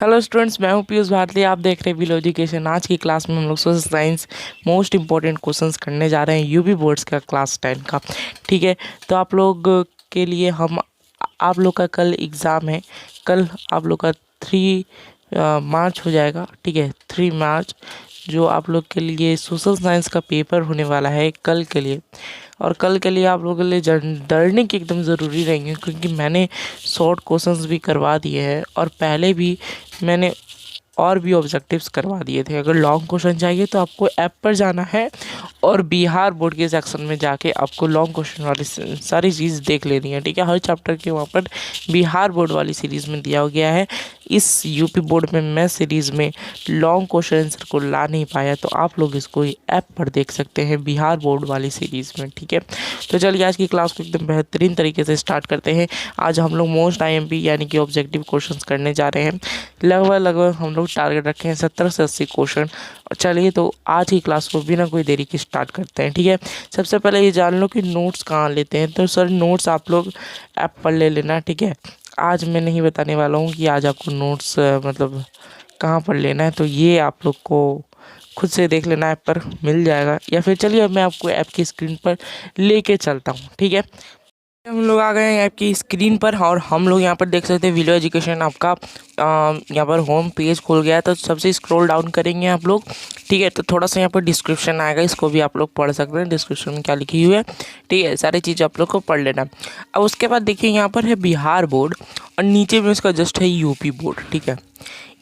Hello students, मैं हूं पीयूष भारती। आप देख रहे हैं विलो एजुकेशन। आज की क्लास में हम लोग social science most important questions करने जा रहे हैं यूपी बोर्ड्स का क्लास 10 का। ठीक है, तो आप लोग के लिए आप लोग का कल एग्ज़ाम है। कल आप लोग का 3 मार्च हो जाएगा। ठीक है, 3 मार्च जो आप लोग के लिए सोशल साइंस का पेपर होने वाला है कल के लिए। और कल के लिए आप लोगों के लिए डरने की एकदम ज़रूरी रहेंगे, क्योंकि मैंने शॉर्ट क्वेश्चंस भी करवा दिए हैं और पहले भी मैंने और भी ऑब्जेक्टिव्स करवा दिए थे। अगर लॉन्ग क्वेश्चन चाहिए तो आपको ऐप पर जाना है और बिहार बोर्ड के सेक्शन में जाके आपको लॉन्ग क्वेश्चन वाली सारी चीज़ देख लेनी है। ठीक है, हर चैप्टर के वहाँ पर बिहार बोर्ड वाली सीरीज़ में दिया गया है। इस यूपी बोर्ड में मैं सीरीज़ में लॉन्ग क्वेश्चन आंसर को ला नहीं पाया, तो आप लोग इसको ऐप पर देख सकते हैं बिहार बोर्ड वाली सीरीज़ में। ठीक है, तो चलिए आज की क्लास को एकदम बेहतरीन तरीके से स्टार्ट करते हैं। आज हम लोग मोस्ट आईएमपी यानी कि ऑब्जेक्टिव क्वेश्चंस करने जा रहे हैं। लगभग हम लोग टारगेट रखे हैं 70 से 80 क्वेश्चन। चलिए तो आज की क्लास को बिना कोई देरी के स्टार्ट करते हैं। ठीक है, सबसे पहले ये जान लो कि नोट्स कहाँ लेते हैं। तो सर नोट्स आप लोग ऐप पर ले लेना। ठीक है, आज मैं नहीं बताने वाला हूँ कि आज आपको नोट्स मतलब कहाँ पर लेना है, तो ये आप लोग को खुद से देख लेना, ऐप पर मिल जाएगा। या फिर चलिए मैं आपको ऐप की स्क्रीन पर लेके चलता हूँ। ठीक है, हम लोग आ गए हैं ऐप की स्क्रीन पर और हम लोग यहाँ पर देख सकते हैं विलो एजुकेशन आपका यहाँ पर होम पेज खुल गया है। तो सबसे स्क्रॉल डाउन करेंगे आप लोग। ठीक है, तो थोड़ा सा यहाँ पर डिस्क्रिप्शन आएगा, इसको भी आप लोग पढ़ सकते हैं। डिस्क्रिप्शन में क्या लिखी हुई है, ठीक है, सारी चीज़ आप लोग को पढ़ लेना। अब उसके बाद देखिए यहाँ पर है बिहार बोर्ड और नीचे में इसका जस्ट है यूपी बोर्ड। ठीक है,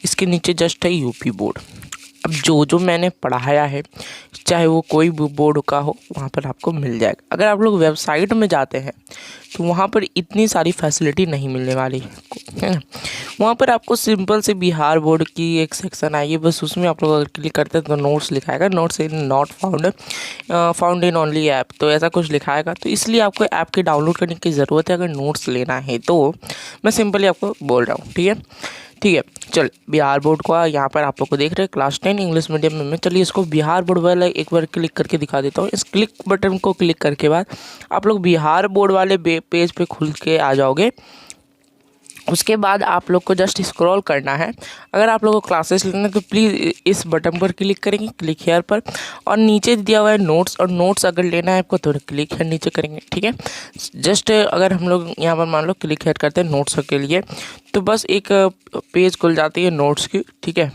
इसके नीचे जस्ट है यूपी बोर्ड। अब जो मैंने पढ़ाया है, चाहे वो कोई भी बोर्ड का हो, वहाँ पर आपको मिल जाएगा। अगर आप लोग वेबसाइट में जाते हैं तो वहाँ पर इतनी सारी फैसिलिटी नहीं मिलने वाली है ना। वहाँ पर आपको सिंपल से बिहार बोर्ड की एक सेक्शन आएगी, बस उसमें आप लोग अगर क्लिक करते हैं तो नोट्स लिखाएगा, notes in not found in only app, तो ऐसा कुछ लिखाएगा। तो इसलिए आपको ऐप के डाउनलोड करने की ज़रूरत है अगर नोट्स लेना है तो। मैं सिंपली आपको बोल रहा हूँ। ठीक है, चल बिहार बोर्ड का यहाँ पर आप लोग को देख रहे हैं क्लास 10 इंग्लिश मीडियम में। चलिए इसको बिहार बोर्ड वाला एक बार क्लिक करके दिखा देता हूँ। इस क्लिक बटन को क्लिक करके बाद आप लोग बिहार बोर्ड वाले पेज पे खुल के आ जाओगे। उसके बाद आप लोग को जस्ट स्क्रॉल करना है। अगर आप लोगों को क्लासेस लेना है तो प्लीज़ इस बटन पर क्लिक करेंगे, क्लिक हेयर पर, और नीचे दिया हुआ है नोट्स, और नोट्स अगर लेना है आपको तो क्लिक हेयर नीचे करेंगे। ठीक है, जस्ट अगर हम लोग यहाँ पर मान लो क्लिक हेयर करते हैं नोट्स के लिए, तो बस एक पेज खुल जाती है नोट्स की। ठीक है,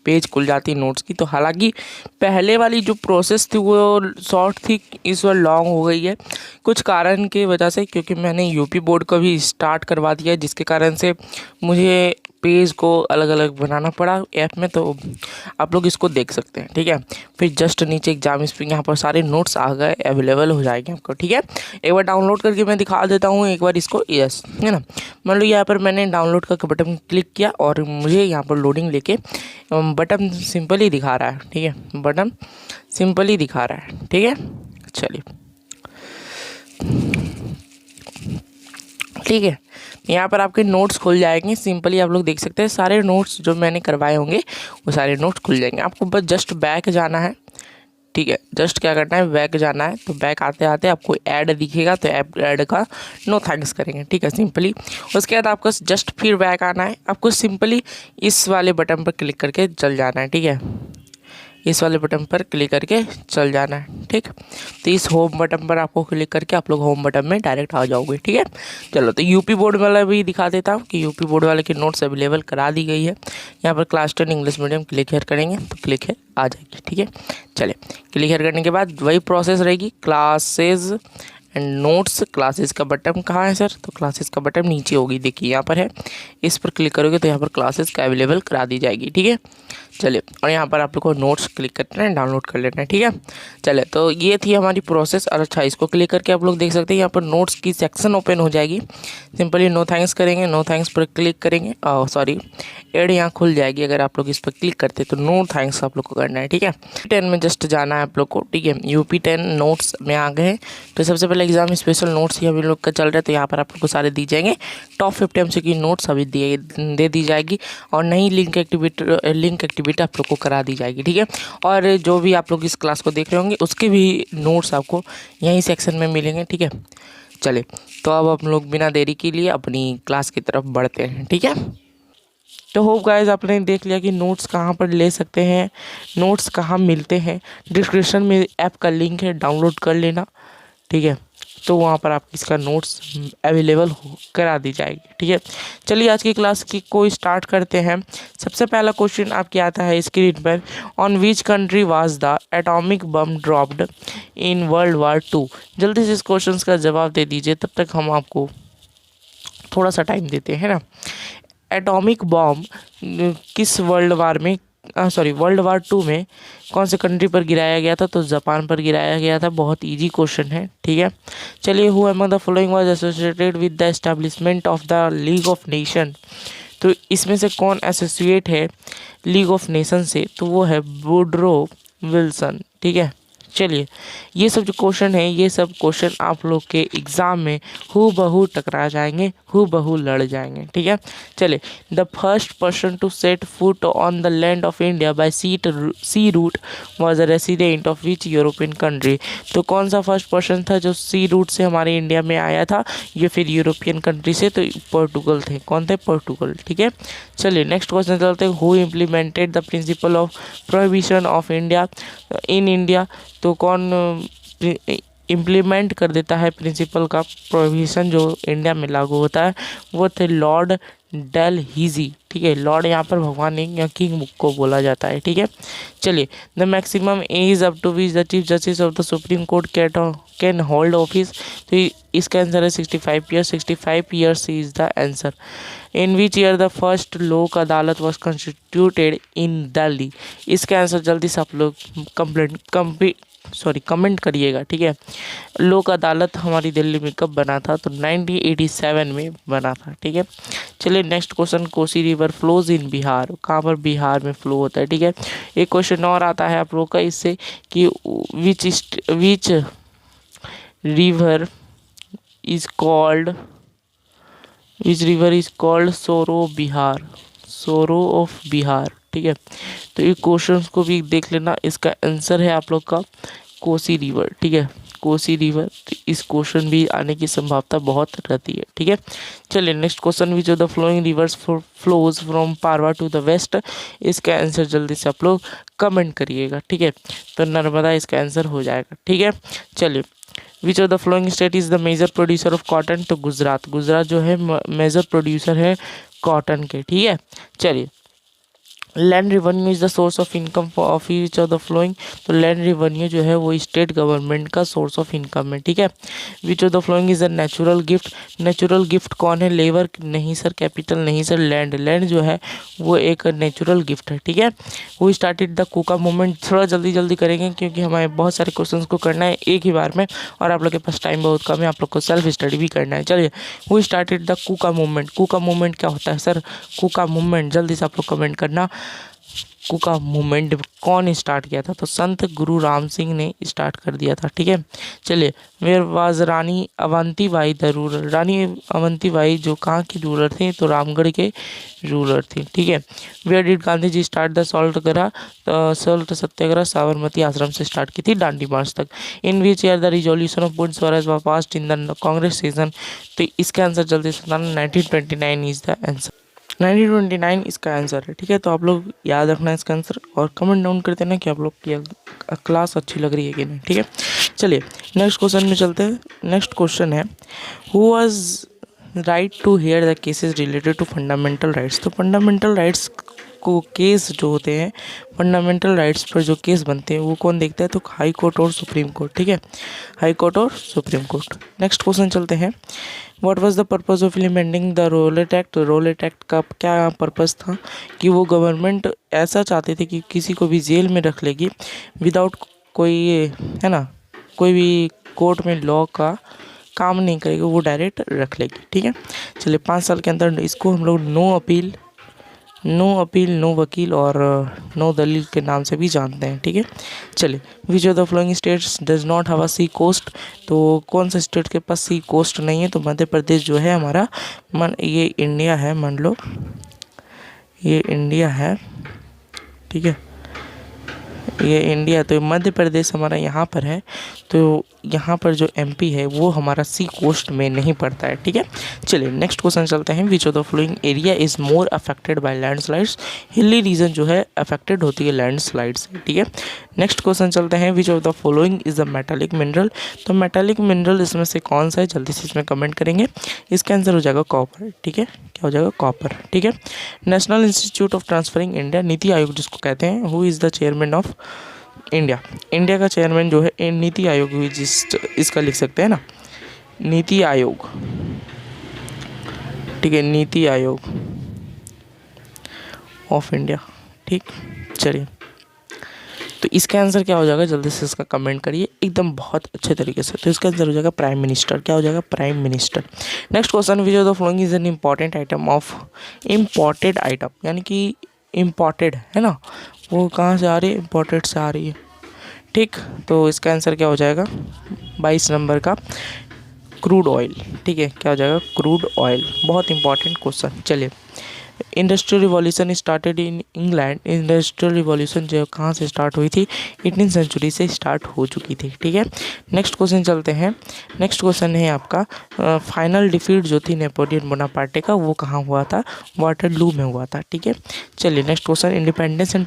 पेज खुल जाती है नोट्स की। तो हालांकि पहले वाली जो प्रोसेस थी वो शॉर्ट थी, इस बार लॉन्ग हो गई है कुछ कारण की वजह से, क्योंकि मैंने यूपी बोर्ड का भी स्टार्ट करवा दिया है, जिसके कारण से मुझे पेज को अलग अलग बनाना पड़ा ऐप में। तो आप लोग इसको देख सकते हैं। ठीक है, फिर जस्ट नीचे एग्जाम स्प्रिंग यहाँ पर सारे नोट्स आ गए, अवेलेबल हो जाएंगे आपको। ठीक है, एक बार डाउनलोड करके मैं दिखा देता हूँ एक बार इसको। यस, है ना, मान लो यहाँ पर मैंने डाउनलोड का बटन क्लिक किया और मुझे यहाँ पर लोडिंग लेके बटन सिंपल ही दिखा रहा है। ठीक है, बटन सिंपल ही दिखा रहा है। ठीक है, चलिए ठीक है, यहाँ पर आपके नोट्स खुल जाएंगे। सिंपली आप लोग देख सकते हैं सारे नोट्स जो मैंने करवाए होंगे वो सारे नोट्स खुल जाएंगे। आपको बस जस्ट बैक जाना है। ठीक है, जस्ट क्या करना है, बैक जाना है। तो बैक आते आते आपको ऐड दिखेगा, तो ऐड का नो थैंक्स करेंगे। ठीक है, सिंपली उसके बाद आपको जस्ट फिर बैक आना है। आपको सिंपली इस वाले बटन पर क्लिक करके चल जाना है। ठीक है, इस वाले बटन पर क्लिक करके चल जाना है। ठीक, तो इस होम बटन पर आपको क्लिक करके आप लोग होम बटन में डायरेक्ट आ जाओगे। ठीक है, चलो तो यूपी बोर्ड वाला भी दिखा देता हूँ कि यूपी बोर्ड वाले की नोट्स अवेलेबल करा दी गई है। यहाँ पर class 10 English medium click here करेंगे तो क्लिक हेयर आ जाएगी। ठीक है, चलिए क्लिक हेयर करने के बाद वही प्रोसेस रहेगी, क्लासेज एंड नोट्स। क्लासेस का बटन कहाँ है सर, तो क्लासेस का बटन नीचे होगी, देखिए यहाँ पर है। इस पर क्लिक करोगे तो यहाँ पर क्लासेस का अवेलेबल करा दी जाएगी। ठीक है, चलिए, और यहाँ पर आप लोग को नोट्स क्लिक करना है, डाउनलोड कर लेना है। ठीक है, चलिए तो ये थी हमारी प्रोसेस। और अच्छा, इसको क्लिक करके आप लोग देख सकते हैं यहाँ पर नोट्स की सेक्शन ओपन हो जाएगी। सिंपली नो थैंक्स करेंगे, नो थैंक्स पर क्लिक करेंगे, सॉरी एड यहाँ खुल जाएगी। अगर आप लोग इस पर क्लिक करते तो नो थैंक्स आप लोग को करना है। ठीक है, 10 में जस्ट जाना है आप लोग को। ठीक है, यूपी 10 नोट्स में आ गए हैं। तो सबसे पहले एग्जाम स्पेशल नोट्स ही अभी लोग का चल रहा है, तो यहाँ पर आप लोग को सारे दी जाएंगे। टॉप 50 MCQ नोट्स अभी दे दी जाएगी, और नई लिंक एक्टिविटी आप लोग को करा दी जाएगी। ठीक है, और जो भी आप लोग इस क्लास को देख रहे होंगे उसके भी नोट्स आपको यहीं सेक्शन में मिलेंगे। ठीक है, चलिए तो अब हम लोग बिना देरी के लिए अपनी क्लास की तरफ बढ़ते हैं। ठीक है, तो होप गाइस आपने देख लिया कि नोट्स कहाँ पर ले सकते हैं, नोट्स कहाँ मिलते हैं। डिस्क्रिप्शन में ऐप का लिंक है, डाउनलोड कर लेना, ठीक है। तो वहाँ पर आप इसका नोट्स अवेलेबल हो करा दी जाएगी, ठीक है। चलिए आज की क्लास की को स्टार्ट करते हैं। सबसे पहला क्वेश्चन आपके आता है स्क्रीन पर, on which country was the atomic bomb dropped in world war 2। जल्दी से इस क्वेश्चन का जवाब दे दीजिए, तब तक हम आपको थोड़ा सा टाइम देते हैं ना। एटॉमिक बॉम्ब किस वर्ल्ड वार में वर्ल्ड वार 2 में कौन से कंट्री पर गिराया गया था? तो जापान पर गिराया गया था। बहुत इजी क्वेश्चन है, ठीक है। चलिए, who among the following was associated with the establishment of the league of nation. तो इसमें से कौन एसोसिएट है लीग ऑफ नेशन से? तो वो है वुडरो विल्सन, ठीक है। चलिए, ये सब जो क्वेश्चन है, ये सब क्वेश्चन आप लोग के एग्ज़ाम में हूबहू टकरा जाएंगे, हूबहू लड़ जाएंगे, ठीक है। चलिए, the first person to set foot on the land of India by sea route was a resident of which European country. तो कौन सा फर्स्ट पर्सन था जो सी रूट से हमारे इंडिया में आया था? ये फिर यूरोपियन कंट्री से, तो पोर्टुगल थे। कौन थे? पोर्टुगल, ठीक है। चलिए नेक्स्ट क्वेश्चन चलते हैं, who implemented the principle of prohibition of India in India. तो कौन इम्प्लीमेंट कर देता है प्रिंसिपल का प्रोहिबिशन जो इंडिया में लागू होता है? वो थे लॉर्ड डेलहीजी, ठीक है। लॉर्ड यहाँ पर भगवान या किंग को बोला जाता है, ठीक है। चलिए, the maximum age up to which the chief justice of the supreme court can hold office. तो इसका आंसर है 65 years. 65 years is the answer. In which year the first Lok Adalat was constituted इन दिल्ली। इसका आंसर जल्दी से आप लोग कमेंट करिएगा, ठीक है। लोक अदालत हमारी दिल्ली में कब बना था? तो 1987 में बना था, ठीक है। चलिए next question, Kosi river flows in Bihar. कहाँ पर? बिहार में फ्लो होता है, ठीक है। एक क्वेश्चन और आता है आप लोग का इससे कि विच रिवर इज कॉल्ड सोरो ऑफ बिहार, ठीक है। तो ये क्वेश्चंस को भी देख लेना। इसका आंसर है आप लोग का कोसी रिवर, ठीक है। कोसी रिवर, तो इस क्वेश्चन भी आने की संभावना बहुत रहती है, ठीक है। चलिए next question, which of the following rivers flows from पारवा टू द वेस्ट। इसका आंसर जल्दी से आप लोग कमेंट करिएगा, ठीक है। तो नर्मदा इसका आंसर हो जाएगा, ठीक है। चलिए, which of the following state is the major producer of cotton. तो गुजरात जो है मेजर प्रोड्यूसर है कॉटन के, ठीक है। चलिए, land revenue is the source of income of each of the flowing. तो लैंड रेवेन्यू जो है वो स्टेट गवर्नमेंट का सोर्स ऑफ इनकम है, ठीक है। विच of the following is a natural gift. Natural gift कौन है? लेबर नहीं सर, कैपिटल नहीं सर, लैंड। लैंड जो है वो एक नेचुरल गिफ्ट है, ठीक है। वो स्टार्टेड द कुका मूवमेंट। थोड़ा जल्दी करेंगे क्योंकि हमें बहुत सारे क्वेश्चन को करना है एक ही बार में, और आप लोग के पास टाइम बहुत कम है, आप लोग को सेल्फ स्टडी भी करना है। चलिए, who started the Kuka movement. Kuka movement क्या होता है सर? कुका मूवमेंट जल्दी से आप लोग कमेंट करना। कुका मूवमेंट कौन स्टार्ट किया था? तो संत गुरु राम सिंह ने स्टार्ट कर दिया था, ठीक है। चलिए, where was Rani Avantibai the ruler. Rani Avantibai जो कहाँ की रूलर थी? तो रामगढ़ के रूलर थी, ठीक है। Where did Gandhi ji start the salt Satyagraha? Sabarmati Ashram से स्टार्ट की थी दांडी मार्च तक। In which year the resolution of Purna Swaraj was passed in the Congress session. तो इसका आंसर जल्दी से बताना। 1929 इज द आंसर। 1929 इसका आंसर है, ठीक है। तो आप लोग याद रखना इसका आंसर और कमेंट डाउन कर देना कि आप लोग की क्लास अच्छी लग रही है कि नहीं, ठीक है। चलिए नेक्स्ट क्वेश्चन में चलते हैं। नेक्स्ट क्वेश्चन है, who was right to hear the cases related to fundamental rights. तो फंडामेंटल राइट्स को केस जो होते हैं, फंडामेंटल राइट्स पर जो केस बनते हैं वो कौन देखता है? तो हाई कोर्ट और सुप्रीम कोर्ट, ठीक है। हाई कोर्ट और सुप्रीम कोर्ट। नेक्स्ट क्वेश्चन चलते हैं, what was the purpose of implementing the Rowlatt Act. Rowlatt Act का क्या पर्पस था? कि वो गवर्नमेंट ऐसा चाहते थे कि किसी को भी जेल में रख लेगी विदाउट कोई, है ना, कोई भी कोर्ट में लॉ का काम नहीं करेगी, वो डायरेक्ट रख लेगी, ठीक है। चलिए, 5 साल के अंदर इसको हम लोग नो अपील, नो वकील और नो दलील के नाम से भी जानते हैं, ठीक है। चलिए, which of the following states does not have a sea coast. तो कौन सा स्टेट के पास सी कोस्ट नहीं है? तो मध्य प्रदेश जो है हमारा, ये इंडिया है, मान लो ये इंडिया है, ठीक है, ये इंडिया, तो मध्य प्रदेश हमारा यहाँ पर है। तो यहाँ पर जो एमपी है वो हमारा सी कोस्ट में नहीं पड़ता है, ठीक है। चलिए नेक्स्ट क्वेश्चन चलते हैं। विच of the following area is more affected by landslides. Hilly region जो है अफेक्टेड होती है लैंडस्लाइड से, ठीक है। नेक्स्ट क्वेश्चन चलते हैं। विच of the following is the metallic mineral. तो मेटालिक मिनरल इसमें से कौन सा है, जल्दी से इसमें कमेंट करेंगे। इसका आंसर हो जाएगा कॉपर, ठीक है। क्या हो जाएगा, कॉपर, ठीक है। National institute of transferring India, NITI Aayog जिसको कहते हैं, who is the chairman of India. India का चेयरमैन जो है नीति आयोग हुई, जिस इसका लिख सकते हैं ना, नीति आयोग, ठीक है, नीति आयोग ऑफ इंडिया, ठीक। चलिए तो इसका आंसर क्या हो जाएगा, जल्दी से इसका कमेंट करिए एकदम बहुत अच्छे तरीके से। तो इसका आंसर हो जाएगा प्राइम मिनिस्टर। क्या हो जाएगा, prime minister. Next question, which of the following is an important item of imported item, यानी कि इम्पॉर्टेड है ना, वो कहाँ से आ रही है, इम्पोर्टेड से आ रही है, ठीक। तो इसका आंसर क्या हो जाएगा 22 नंबर का, क्रूड ऑयल, ठीक है। क्या हो जाएगा, क्रूड ऑयल। बहुत इंपॉर्टेंट क्वेश्चन। चलिए, industrial revolution started in England. Industrial revolution जो कहाँ से स्टार्ट हुई थी, 18वीं सेंचुरी से स्टार्ट हो चुकी थी, ठीक है। नेक्स्ट क्वेश्चन चलते हैं। नेक्स्ट क्वेश्चन है आपका, फाइनल डिफीट जो थी नेपोलियन बोनापार्टे का, वो कहाँ हुआ था, वाटरलू में हुआ था, ठीक है। चलिए next question, independence and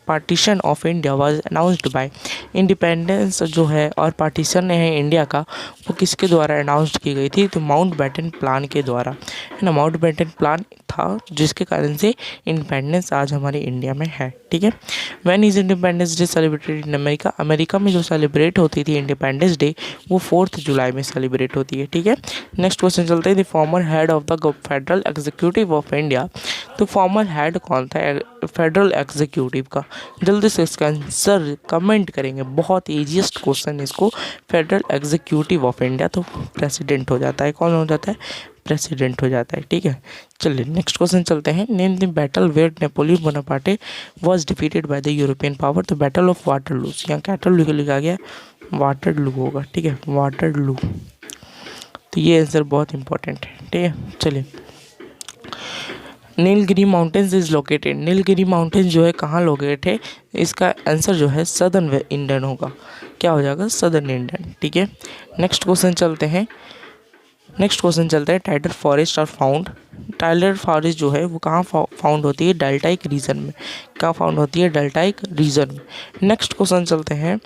partition of India was announced by. Independence जो है और पार्टीशन है इंडिया का, वो किसके द्वारा अनाउंस्ड की गई थी, तो माउंटबेटन प्लान के द्वारा, है ना। माउंटबेटन प्लान था जिसके कारण से इंडिपेंडेंस आज हमारे इंडिया में है, ठीक है। When is independence day celebrated in America. America में जो सेलिब्रेट होती थी इंडिपेंडेंस डे, वो 4 जुलाई में सेलिब्रेट होती है, ठीक है। नेक्स्ट क्वेश्चन चलते हैं। The former head of the federal executive of India. तो फॉर्मर हेड कौन था फेडरल एग्जीक्यूटिव का, जल्दी से इसका आंसर कमेंट करेंगे। बहुत ईजीएस्ट क्वेश्चन इसको, फेडरल एग्जीक्यूटिव ऑफ इंडिया, तो प्रेसिडेंट हो जाता है। कौन हो जाता है, प्रेसिडेंट हो जाता है, ठीक है। चलिए नेक्स्ट क्वेश्चन चलते हैं। Name the battle where Napoleon Bonaparte was defeated by the European power. तो बैटल ऑफ वाटरलू, यहाँ कैटरलू लिखा गया, वाटरलू होगा, ठीक है, वाटरलू। तो ये आंसर बहुत इंपॉर्टेंट है, ठीक है। चलिए, Nilgiri mountains is located. Nilgiri mountains जो है कहाँ लोकेटेड है, इसका आंसर जो है सदर्न इंडियन होगा। क्या हो जाएगा, सदर्न इंडियन, ठीक है। नेक्स्ट क्वेश्चन चलते हैं। नेक्स्ट क्वेश्चन चलता है, tidal forest are found. Tidal forest जो है वो कहाँ फाउंड होती है, डेल्टाइक रीजन में। कहाँ फाउंड होती है, डेल्टाइक रीजन में। नेक्स्ट क्वेश्चन चलते हैं,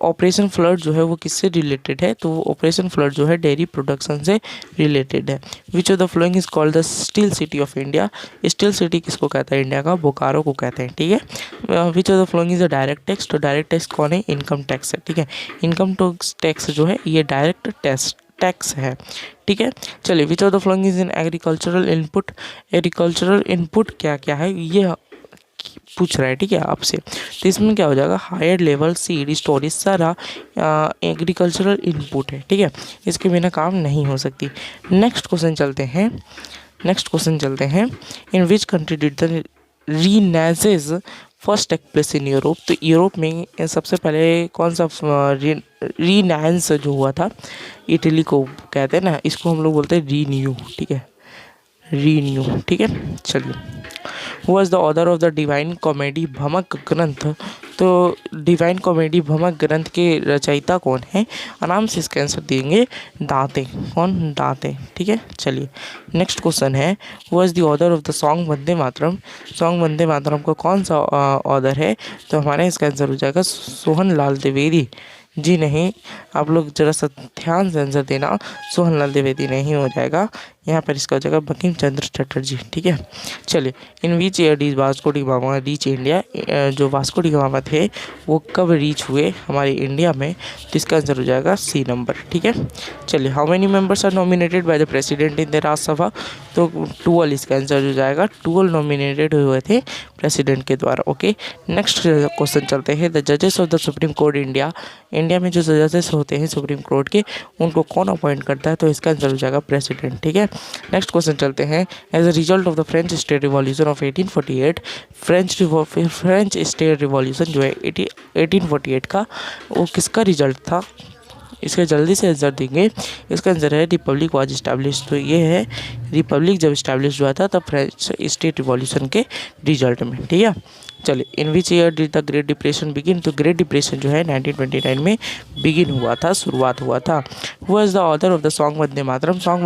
ऑपरेशन फ्लड जो है वो किससे रिलेटेड है, तो ऑपरेशन फ्लड जो है डेयरी प्रोडक्शन से रिलेटेड है। विच of the following is called the steel city of India. Steel city किसको कहता है, इंडिया का बोकारो को कहते हैं, ठीक है। विच of the following is a direct tax. तो डायरेक्ट टैक्स कौन है, इनकम टैक्स है, ठीक है। इनकम टैक्स जो है ये डायरेक्ट टैक्स है, ठीक है। चलिए, which of the following is in agricultural input. Agricultural input क्या क्या है ये पूछ रहा है, ठीक है, आपसे। तो इसमें क्या हो जाएगा, हायर लेवल सीड स्टोरेज सारा एग्रीकल्चरल इनपुट है, ठीक है। इसके बिना काम नहीं हो सकती। नेक्स्ट क्वेश्चन चलते हैं। In which country did the renaissance first take place in Europe. तो यूरोप में सबसे पहले कौन सा रीनांस जो हुआ था, इटली को कहते हैं ना, इसको हम लोग बोलते हैं रीन्यू, ठीक है, रीन्यू, ठीक है। चलिए, was the author of the Divine Comedy भमक ग्रंथ। तो डिवाइन कॉमेडी भमक ग्रंथ के रचयिता कौन है, आराम से इसका आंसर देंगे, दांते। कौन, दांते, ठीक है। चलिए नेक्स्ट क्वेश्चन है, was the author of the song Vande Mataram. Song Vande Mataram का कौन सा ऑथर है, तो हमारा इसका आंसर हो जाएगा सोहन लाल द्विवेदी जी। नहीं, आप लोग जरा सा ध्यान से आंसर देना, सोहन लाल द्विवेदी नहीं हो जाएगा, यहाँ पर इसका हो जाएगा बंकिम चंद्र चटर्जी, ठीक है। चलिए, in which year did Vasco da Gama reach India. जो वास्को डी गामा थे वो कब रीच हुए हमारे इंडिया में, तो इसका आंसर हो जाएगा सी नंबर, ठीक है। चलिए, how many members are nominated by the president in the Rajya Sabha. तो 12 इसका आंसर हो जाएगा, 12 नॉमिनेटेड हुए थे प्रेसिडेंट के द्वारा, ओके। नेक्स्ट क्वेश्चन चलते हैं, द जजेस of the supreme court India. India में जो जजेस होते हैं सुप्रीम कोर्ट के, उनको कौन अपॉइंट करता है, तो इसका आंसर हो जाएगा प्रेसिडेंट, ठीक है। नेक्स्ट क्वेश्चन चलते हैं, as a result of the French state revolution of 1848। French state revolution जो है 1848 का, वो किसका रिजल्ट था, इसका जल्दी से आंसर देंगे। इसका आंसर है रिपब्लिक वाज इस्टेब्लिश। तो ये है रिपब्लिक जब इस्टेब्लिश हुआ था तब फ्रेंच स्टेट रिवॉल्यूशन के रिजल्ट में, ठीक है। चलिए, in which year did the Great Depression begin. तो ग्रेट डिप्रेशन जो है 1929 में बिगिन हुआ था, शुरुआत हुआ था। Who was the author of the song Vande Mataram. Song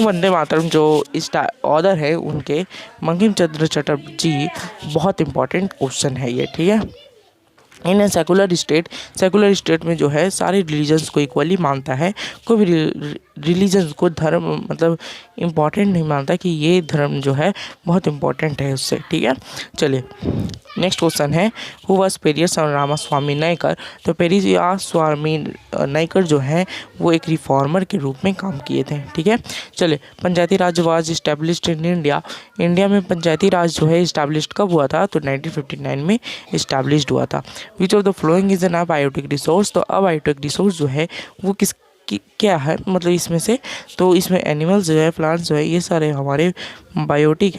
Vande Mataram जो इस ऑथर है उनके बंकिम चंद्र चटर्जी। बहुत इंपॉर्टेंट क्वेश्चन है ये, ठीक है। इन ए सेकुलर स्टेट में जो है सारे रिलीजन्स को इक्वली मानता है। कोई भी रिलीजन्स को धर्म मतलब इम्पॉर्टेंट नहीं मानता कि ये धर्म जो है बहुत इम्पॉर्टेंट है उससे, ठीक है। चलिए, नेक्स्ट क्वेश्चन है हु वाज पेरियर रामास्वामी नायकर। तो पेरियर स्वामी नायकर जो है वो एक रिफॉर्मर के रूप में काम किए थे, ठीक है। चलिए, Panchayati Raj was established in India. India में पंचायती राज जो है इस्टेब्लिश्ड कब हुआ था। तो 1959 में इस्टेब्लिश्ड हुआ था। विच of the following is an abiotic resource. तो अबायोटिक रिसोर्स जो है वो क्या है, मतलब इसमें से, तो इसमें एनिमल्स जो है, प्लांट्स जो है, ये सारे हमारे बायोटिक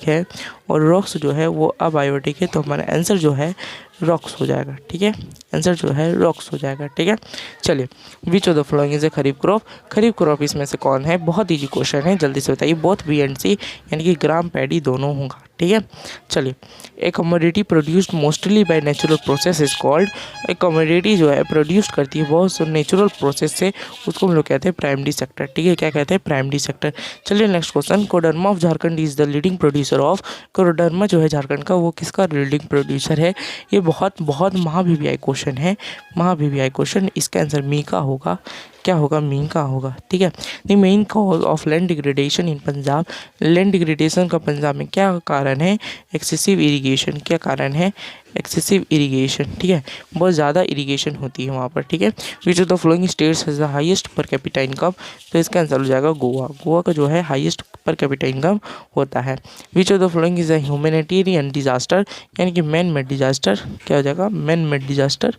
है और रॉक्स जो है वो अबायोटिक है। तो हमारा आंसर जो है रॉक्स हो जाएगा, ठीक है। आंसर जो है रॉक्स हो जाएगा, ठीक है। चलिए, which of the following is a kharif crop इसमें से कौन है। बहुत ईजी क्वेश्चन है, जल्दी से बताइए। बोथ बी एंड सी यानी कि ग्राम पैडी दोनों होगा, ठीक है। चलिए, एक commodity produced mostly by natural process is called. एक कमोडिटी जो है प्रोड्यूस करती है बहुत नेचुरल प्रोसेस से, उसको हम लोग कहते हैं प्राइमरी सेक्टर, ठीक है। क्या कहते हैं, प्राइमरी सेक्टर। चलिए, next question, Koderma of Jharkhand is the leading producer of. Koderma जो है झारखंड का वो किसका लीडिंग प्रोड्यूसर है। ये बहुत महावीवीआई क्वेश्चन है, महावीवीआई क्वेश्चन। इसका आंसर मी का होगा। क्या होगा, मीन का होगा, ठीक है। The main cause of land degradation in Punjab. Land degradation का पंजाब में क्या कारण है। Excessive irrigation. क्या कारण है, एक्सेसिव इरिगेशन, ठीक है। बहुत ज़्यादा इरिगेशन होती है वहाँ पर, ठीक है। विच of the following states has the highest per capita income. तो इसका आंसर हो जाएगा गोवा का जो है हाईएस्ट पर कैपिटा इनकम होता है। विच of the following is a humanitarian disaster यानी कि मैन मेड डिजास्टर। क्या हो जाएगा, मैन मेड डिजास्टर।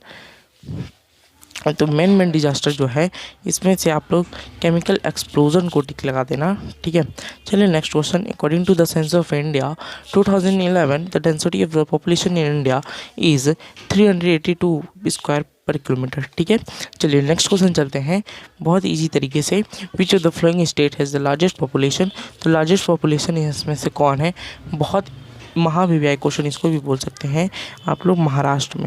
तो मैन मेड डिजास्टर जो है इसमें से आप लोग केमिकल एक्सप्लोजन को टिक लगा देना, ठीक है। चलिए, next question, according to the census of India 2011 the density of the population in India is 382 square per kilometer, ठीक है। चलिए, नेक्स्ट क्वेश्चन चलते हैं बहुत इजी तरीके से। विच of the following state has the largest population. तो लार्जेस्ट पॉपुलेशन इसमें से कौन है। बहुत महावीवीआई क्वेश्चन इसको भी बोल सकते हैं आप लोग। महाराष्ट्र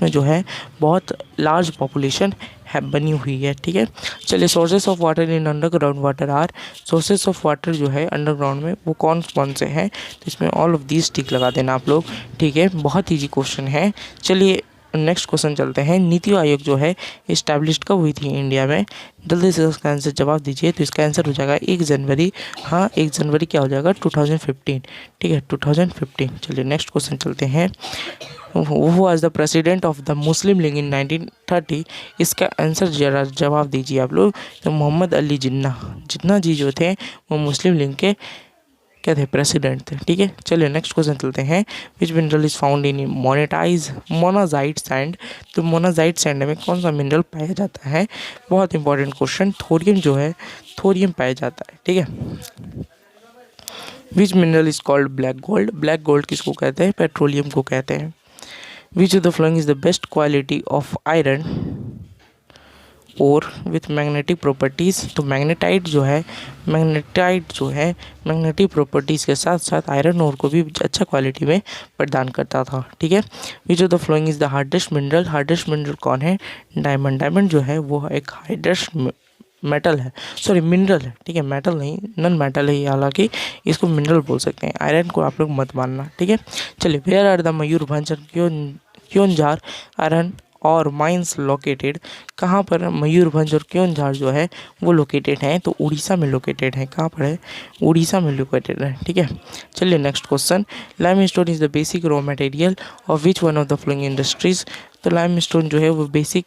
में जो है बहुत लार्ज पॉपुलेशन है बनी हुई है, ठीक है। चलिए, sources of water in underground water are. Sources of water जो है अंडरग्राउंड में वो कौन से हैं। तो इसमें ऑल ऑफ दीज टिक लगा देना आप लोग, ठीक है। बहुत ईजी क्वेश्चन है। चलिए, नेक्स्ट क्वेश्चन चलते हैं। नीति आयोग जो है इस्टेब्लिश्ड कब हुई थी इंडिया में। जल्दी से उसका आंसर जवाब दीजिए। तो इसका आंसर हो जाएगा 1 जनवरी। हाँ, 1 जनवरी क्या हो जाएगा, 2015, ठीक है, 2015। चलिए, नेक्स्ट क्वेश्चन चलते हैं। Who was the president of the Muslim League in 1930। इसका आंसर जरा जवाब दीजिए आप लोग। तो मोहम्मद अली जिन्ना जी जो थे वो मुस्लिम लीग के क्या थे, प्रेसिडेंट थे, ठीक है। चलिए, नेक्स्ट क्वेश्चन चलते हैं। विच mineral is found in monazite sand. तो मोनाजाइट सैंड में कौन सा मिनरल पाया जाता है। बहुत इंपॉर्टेंट क्वेश्चन। थोरियम जो है, थोरियम पाया जाता है, ठीक है। विच mineral is called black gold किसको कहते हैं, पेट्रोलियम को कहते हैं। विच of the following is the best quality of iron और विथ मैग्नेटिक प्रॉपर्टीज़। तो मैग्नेटाइट जो है मैग्नेटिक प्रॉपर्टीज़ के साथ साथ आयरन ओर को भी अच्छा क्वालिटी में प्रदान करता था, ठीक है। विच of the following is the hardest mineral कौन है, डायमंड जो है वो एक हार्डेस्ट मिनरल है, ठीक है। मेटल नहीं, नॉन मेटल है, हालांकि इसको मिनरल बोल सकते हैं। आयरन को आप लोग मत मानना, ठीक है। चलिए, where are the Mayurbhanj Keonjhar iron ore mines located. कहाँ पर मयूरभंज और क्योंझार जो है वो लोकेटेड हैं। तो उड़ीसा में लोकेटेड है। कहाँ पर है, उड़ीसा में लोकेटेड है, ठीक है। चलिए, next question. Limestone is the basic raw material of which one of the following industries. तो लाइमस्टोन जो है वो बेसिक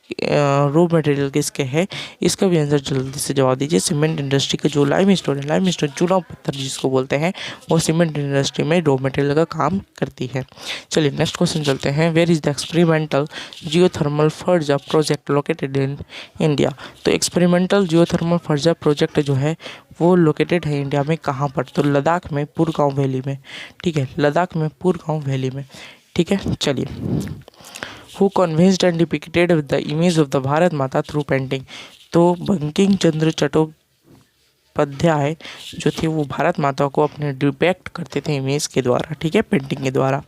रॉ मटेरियल किसके है। इसका भी आंसर जल्दी से जवाब दीजिए। सीमेंट इंडस्ट्री का जो लाइमस्टोन चूना पत्थर जिसको बोलते हैं वो सीमेंट इंडस्ट्री में रॉ मटेरियल का काम करती है। चलिए, नेक्स्ट क्वेश्चन चलते हैं। Where is the experimental geothermal फर्जा प्रोजेक्ट लोकेटेड इन इंडिया। तो एक्सपेरिमेंटल जियोथर्मल फर्जा प्रोजेक्ट जो है वो लोकेटेड है इंडिया में कहाँ पर। तो लद्दाख में पुरगांव वैली में, ठीक है। लद्दाख में पुरगांव वैली में, ठीक है। चलिए, who convinced and depicted with the image of the Bharat माता थ्रू पेंटिंग। तो बंकिम चंद्र चट्टोपाध्याय जो थे वो भारत माता को अपने डिपेक्ट करते थे इमेज के द्वारा, ठीक है, पेंटिंग के द्वारा।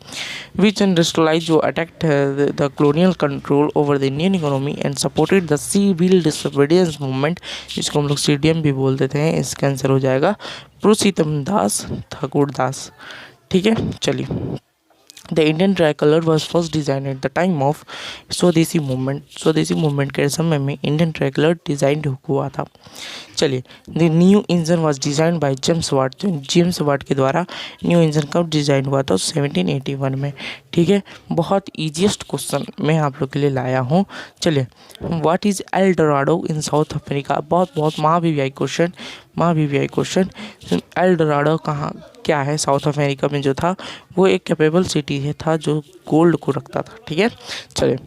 विच इंडस्ट्रियलाइज जो attacked the colonial control over the Indian economy and supported the civil disobedience movement, जिसको हम लोग CDM भी बोल देते हैं। इसका आंसर हो जाएगा पुरुषोत्तम दास ठाकुरदास, ठीक है। चलिए, the Indian try colour was first design at the time of स्वदेशी मूवमेंट। स्वदेशी मूवमेंट के समय में इंडियन ट्राई कलर डिज़ाइन हुआ था। चलिए, the new engine was design by James Watt. जो जेम्स वाट के द्वारा न्यू इंजन कब डिज़ाइन हुआ था? 1781 में, ठीक है। बहुत ईजीएस्ट क्वेश्चन मैं आप लोग के लिए लाया हूँ। चलिए, what is L Dorado in south Africa? बहुत महावीवीआई क्वेश्चन, महावीवीआई क्वेश्चन। एल डोराडो कहाँ क्या है? साउथ अमेरिका में जो था वो एक कैपेबल सिटी है था जो गोल्ड को रखता था, ठीक है। चलिए,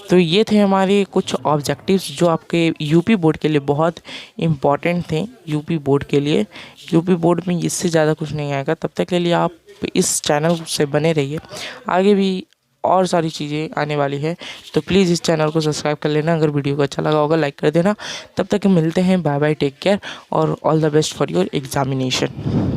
तो ये थे हमारे कुछ ऑब्जेक्टिव्स जो आपके यूपी बोर्ड के लिए बहुत इम्पॉर्टेंट थे। यूपी बोर्ड के लिए, यूपी बोर्ड में इससे ज़्यादा कुछ नहीं आएगा। तब तक के लिए आप इस चैनल से बने रहिए, आगे भी और सारी चीज़ें आने वाली है। तो प्लीज़ इस चैनल को सब्सक्राइब कर लेना। अगर वीडियो को अच्छा लगा होगा लाइक कर देना। तब तक मिलते हैं, बाय बाय, टेक केयर और all the best for your examination.